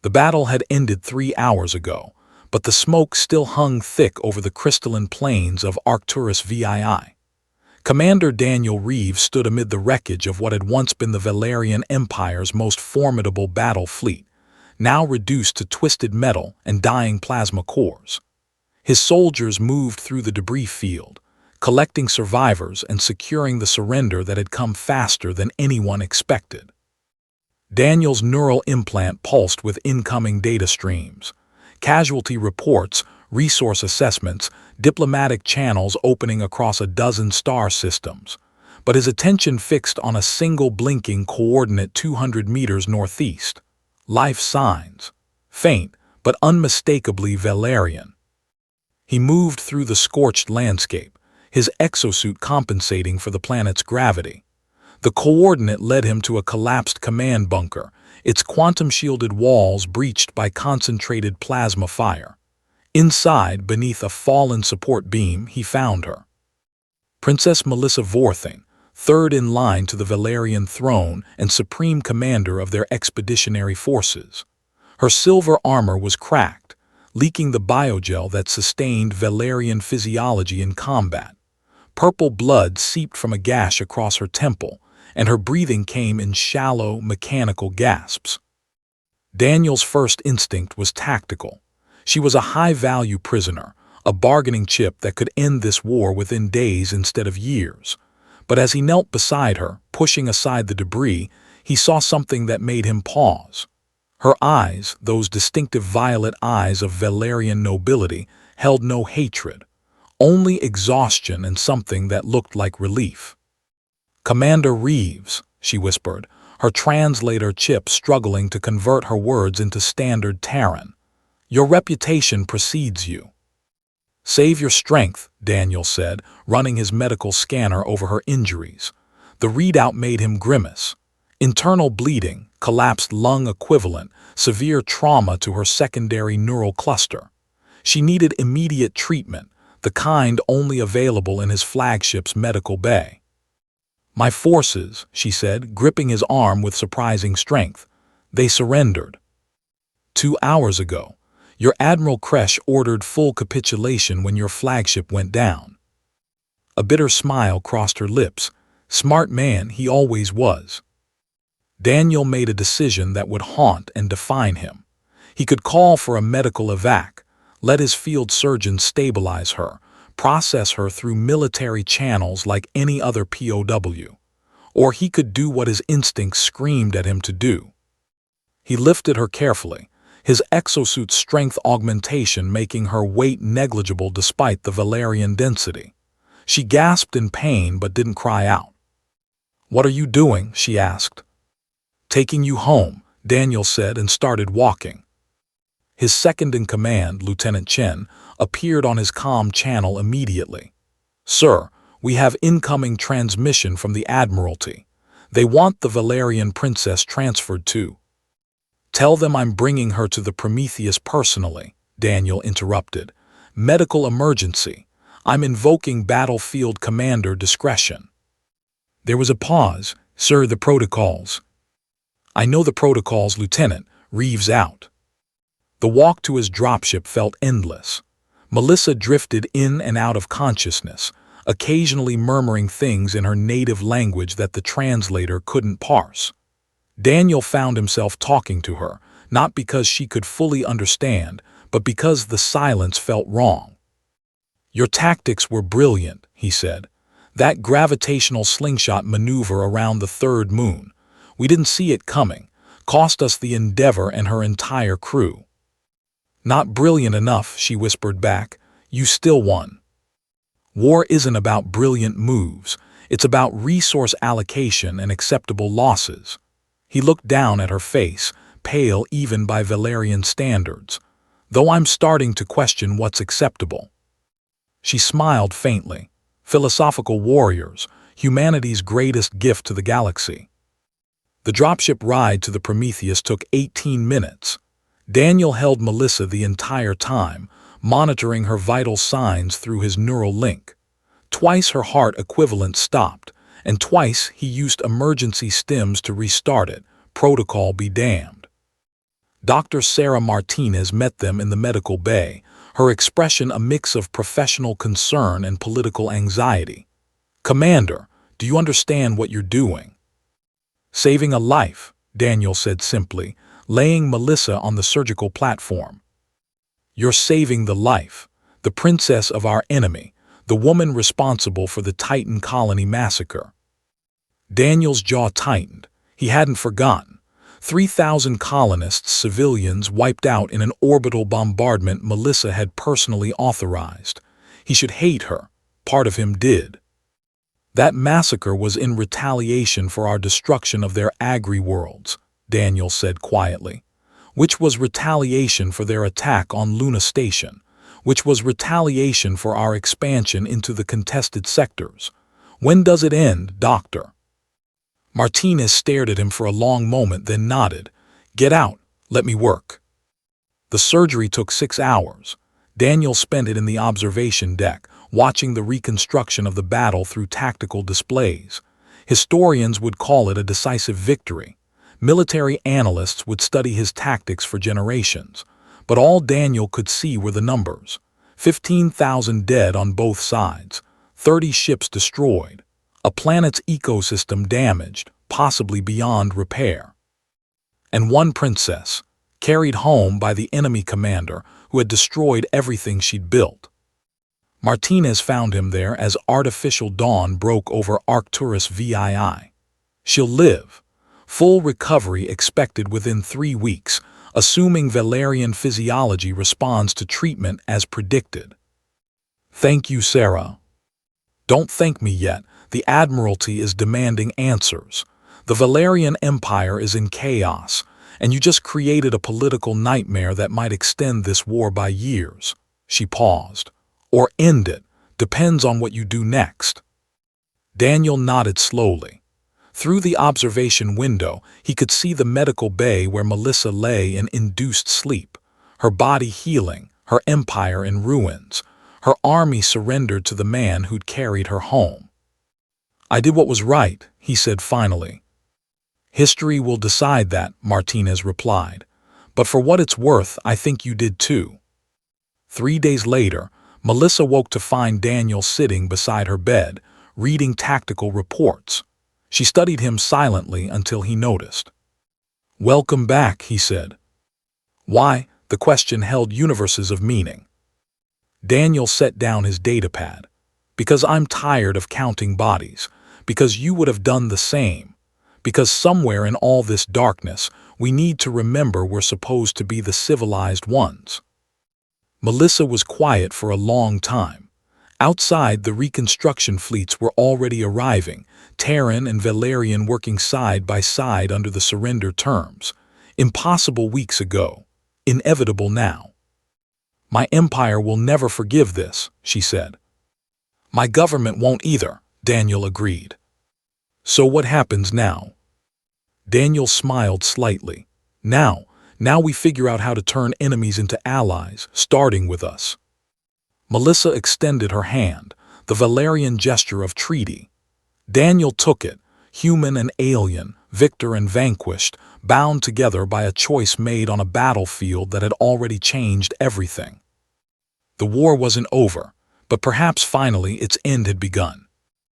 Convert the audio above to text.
The battle had ended 3 hours ago, but the smoke still hung thick over the crystalline plains of Arcturus VII. Commander Daniel Reeves stood amid the wreckage of what had once been the Valerian Empire's most formidable battle fleet, now reduced to twisted metal and dying plasma cores. His soldiers moved through the debris field, collecting survivors and securing the surrender that had come faster than anyone expected. Daniel's neural implant pulsed with incoming data streams, casualty reports, resource assessments, diplomatic channels opening across a dozen star systems, but his attention fixed on a single blinking coordinate 200 meters northeast. Life signs, faint but unmistakably Valerian. He moved through the scorched landscape, his exosuit compensating for the planet's gravity. The coordinate led him to a collapsed command bunker, its quantum-shielded walls breached by concentrated plasma fire. Inside, beneath a fallen support beam, he found her. Princess Melissa Vorthing, third in line to the Valerian throne and supreme commander of their expeditionary forces. Her silver armor was cracked, leaking the biogel that sustained Valerian physiology in combat. Purple blood seeped from a gash across her temple, and her breathing came in shallow, mechanical gasps. Daniel's first instinct was tactical. She was a high-value prisoner, a bargaining chip that could end this war within days instead of years. But as he knelt beside her, pushing aside the debris, he saw something that made him pause. Her eyes, those distinctive violet eyes of Valerian nobility, held no hatred, only exhaustion and something that looked like relief. "Commander Reeves," she whispered, her translator chip struggling to convert her words into standard Terran. "Your reputation precedes you." "Save your strength," Daniel said, running his medical scanner over her injuries. The readout made him grimace. Internal bleeding, collapsed lung equivalent, severe trauma to her secondary neural cluster. She needed immediate treatment, the kind only available in his flagship's medical bay. "My forces," she said, gripping his arm with surprising strength. "They surrendered. 2 hours ago. Your Admiral Kresh ordered full capitulation when your flagship went down." A bitter smile crossed her lips. Smart man he always was. Daniel made a decision that would haunt and define him. He could call for a medical evac, let his field surgeon stabilize her, process her through military channels like any other POW. Or he could do what his instincts screamed at him to do. He lifted her carefully, his exosuit's strength augmentation making her weight negligible despite the Valerian density. She gasped in pain but didn't cry out. "What are you doing?" she asked. "Taking you home," Daniel said and started walking. His second-in-command, Lieutenant Chen, appeared on his comm channel immediately. "Sir, we have incoming transmission from the Admiralty. They want the Valerian princess transferred to." "Tell them I'm bringing her to the Prometheus personally," Daniel interrupted. "Medical emergency. I'm invoking battlefield commander discretion." There was a pause. "Sir, the protocols." "I know the protocols, Lieutenant. Reeves out." The walk to his dropship felt endless. Melissa drifted in and out of consciousness, occasionally murmuring things in her native language that the translator couldn't parse. Daniel found himself talking to her, not because she could fully understand, but because the silence felt wrong. "Your tactics were brilliant," he said. "That gravitational slingshot maneuver around the third moon. We didn't see it coming. Cost us the Endeavor and her entire crew." "Not brilliant enough," she whispered back. "You still won." War isn't about brilliant moves. It's about resource allocation and acceptable losses. He looked down at her face, pale even by Valerian standards. "Though I'm starting to question what's acceptable." She smiled faintly. Philosophical warriors, humanity's greatest gift to the galaxy. The dropship ride to the Prometheus took 18 minutes. Daniel held Melissa the entire time, monitoring her vital signs through his neural link. Twice her heart equivalent stopped, and twice he used emergency stims to restart it, protocol be damned. Dr. Sarah Martinez met them in the medical bay, her expression a mix of professional concern and political anxiety. "Commander, do you understand what you're doing?" "Saving a life," Daniel said simply, laying Melissa on the surgical platform. "You're saving the life, the princess of our enemy, the woman responsible for the Titan colony massacre." Daniel's jaw tightened. He hadn't forgotten. 3,000 colonists, civilians, wiped out in an orbital bombardment Melissa had personally authorized. He should hate her. Part of him did. "That massacre was in retaliation for our destruction of their agri-worlds," Daniel said quietly. "Which was retaliation for their attack on Luna Station. Which was retaliation for our expansion into the contested sectors. When does it end, Doctor?" Martinez stared at him for a long moment, then nodded. "Get out. Let me work." The surgery took 6 hours. Daniel spent it in the observation deck, watching the reconstruction of the battle through tactical displays. Historians would call it a decisive victory. Military analysts would study his tactics for generations. But all Daniel could see were the numbers. 15,000 dead on both sides, 30 ships destroyed, a planet's ecosystem damaged, possibly beyond repair. And one princess, carried home by the enemy commander who had destroyed everything she'd built. Martinez found him there as artificial dawn broke over Arcturus VII. "She'll live. Full recovery expected within 3 weeks, assuming Valerian physiology responds to treatment as predicted." "Thank you, Sarah." "Don't thank me yet. The Admiralty is demanding answers. The Valerian Empire is in chaos, and you just created a political nightmare that might extend this war by years." She paused. "Or end it. Depends on what you do next." Daniel nodded slowly. Through the observation window, he could see the medical bay where Melissa lay in induced sleep, her body healing, her empire in ruins, her army surrendered to the man who'd carried her home. "I did what was right," he said finally. "History will decide that," Martinez replied. "But for what it's worth, I think you did too." 3 days later, Melissa woke to find Daniel sitting beside her bed, reading tactical reports. She studied him silently until he noticed. "Welcome back," he said. "Why?" The question held universes of meaning. Daniel set down his datapad. "Because I'm tired of counting bodies. Because you would have done the same. Because somewhere in all this darkness, we need to remember we're supposed to be the civilized ones." Melissa was quiet for a long time. Outside, the reconstruction fleets were already arriving, Terran and Valerian working side by side under the surrender terms. Impossible weeks ago. Inevitable now. "My empire will never forgive this," she said. "My government won't either," Daniel agreed. "So what happens now?" Daniel smiled slightly. Now we figure out how to turn enemies into allies, starting with us." Melissa extended her hand, the Valerian gesture of treaty. Daniel took it, human and alien, victor and vanquished, bound together by a choice made on a battlefield that had already changed everything. The war wasn't over, but perhaps finally its end had begun.